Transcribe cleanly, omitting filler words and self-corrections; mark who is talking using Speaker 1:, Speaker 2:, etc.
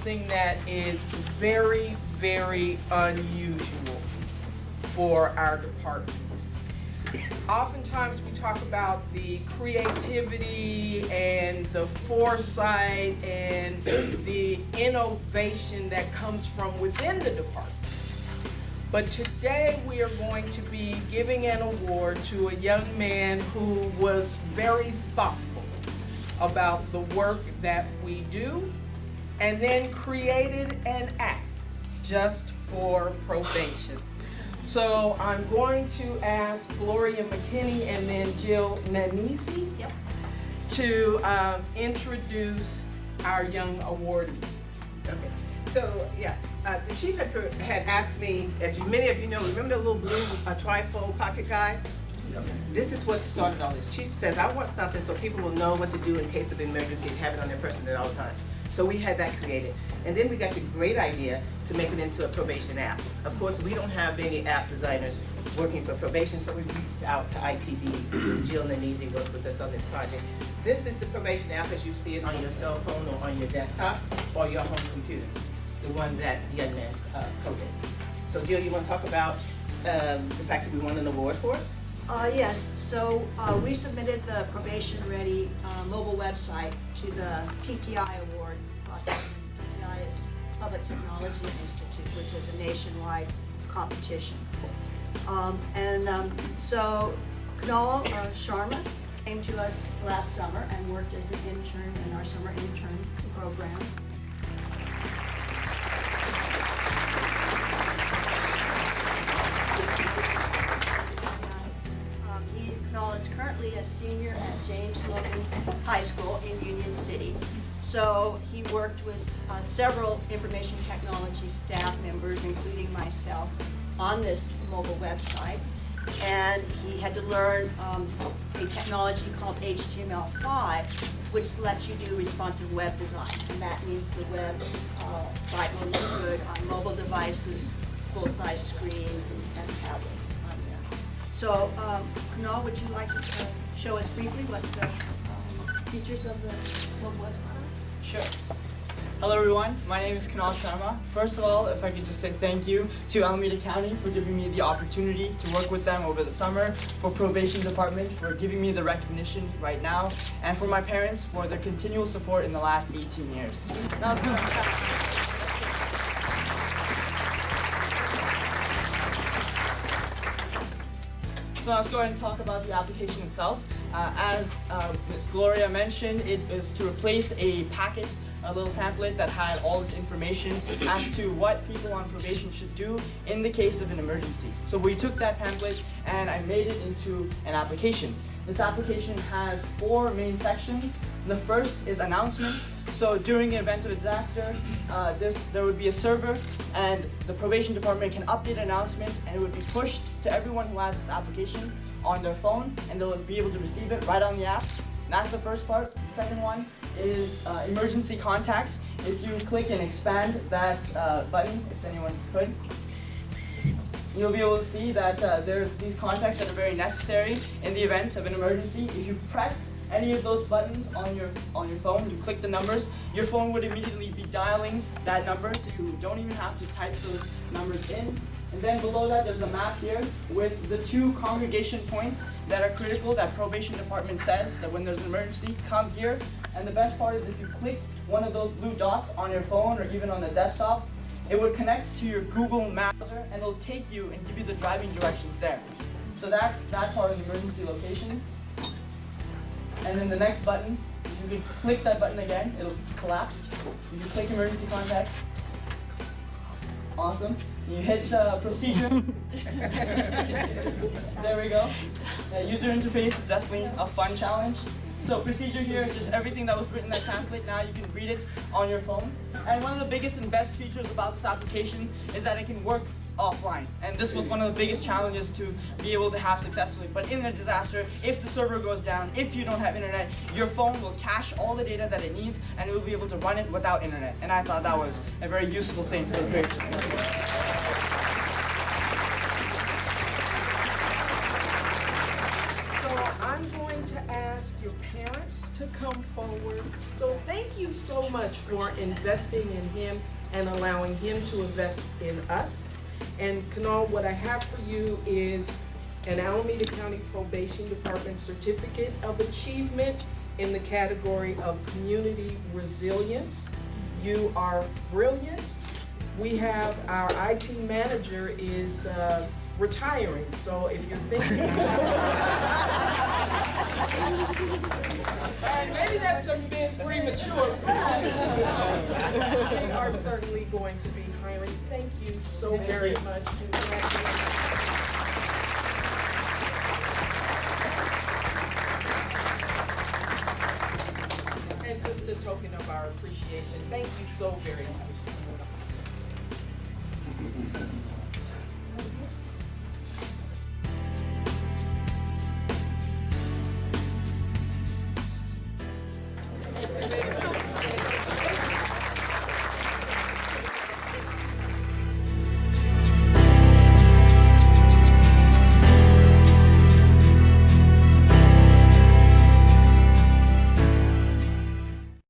Speaker 1: something that is very, very unusual for our department. Oftentimes we talk about the creativity and the foresight and the innovation that comes from within the department. But today we are going to be giving an award to a young man who was very thoughtful about the work that we do and then created an app just for probation. So I'm going to ask Gloria McKinney and then Jill Nanisi to introduce our young awardee.
Speaker 2: Okay. So, yeah, the chief had asked me, as many of you know, remember the little blue trifold pocket guide? Yep. This is what started all this. Chief says, I want something so people will know what to do in case of emergency and have it on their person at all times. So we had that created. And then we got the great idea to make it into a probation app. Of course, we don't have any app designers working for probation, so we reached out to ITD. Jill Nanisi worked with us on this project. This is the probation app as you see it on your cell phone or on your desktop or your home computer, the one that the young man coded. So Jill, you want to talk about the fact that we won an award for it?
Speaker 3: Yes, so we submitted the Probation Ready mobile website to the PTI award process. PTI is Public Technology Institute, which is a nationwide competition. So Kunal Sharma came to us last summer and worked as an intern in our summer intern program. Kunal is currently a senior at James Logan High School in Union City. So he worked with several information technology staff members, including myself, on this mobile website. And he had to learn a technology called HTML5, which lets you do responsive web design. And that means the web site will look good on mobile devices, full-size screens, and tablets on there. So, Kunal, would you like to show us briefly what the features of the mobile website are?
Speaker 4: Sure. Hello everyone, my name is Kunal Sharma. First of all, if I could just say thank you to Alameda County for giving me the opportunity to work with them over the summer, for Probation Department for giving me the recognition right now, and for my parents for their continual support in the last 18 years. Now let's go. So let's go ahead and talk about the application itself. As Ms. Gloria mentioned, it is to replace a packet, a little pamphlet that had all this information as to what people on probation should do in the case of an emergency. So we took that pamphlet and I made it into an application. This application has 4 main sections. The first is announcements. So during an event of a disaster, there would be a server and the probation department can update an announcement and it would be pushed to everyone who has this application on their phone and they'll be able to receive it right on the app. And that's the first part. The second one is emergency contacts. If you click and expand that button, if anyone could, you'll be able to see that there are these contacts that are very necessary in the event of an emergency. If you press any of those buttons on your phone, you click the numbers, your phone would immediately be dialing that number, so you don't even have to type those numbers in. And then below that, there's a map here with the 2 congregation points that are critical that Probation Department says that when there's an emergency, come here. And the best part is if you click one of those blue dots on your phone or even on the desktop, it would connect to your Google Maps and it'll take you and give you the driving directions there. So that's that part of the emergency locations. And then the next button, you can click that button again, it'll collapse. You can click emergency contacts. Awesome. You hit procedure. There we go. User interface is definitely a fun challenge. So procedure here is just everything that was written in that pamphlet. Now you can read it on your phone. And one of the biggest and best features about this application is that it can work offline. And this was one of the biggest challenges to be able to have successfully. But in a disaster, if the server goes down, if you don't have internet, your phone will cache all the data that it needs and it will be able to run it without internet. And I thought that was a very useful thing for the creation.
Speaker 1: So I'm going to ask your parents to to come forward. So thank you so much for investing in him and allowing him to invest in us. And Kunal, what I have for you is an Alameda County Probation Department Certificate of Achievement in the category of Community Resilience. You are brilliant. We have our IT manager is retiring, so if you're thinking and maybe that's a bit premature, we are certainly going to be hiring. Thank you so very much. Congratulations. And just a token of our appreciation, thank you so very much.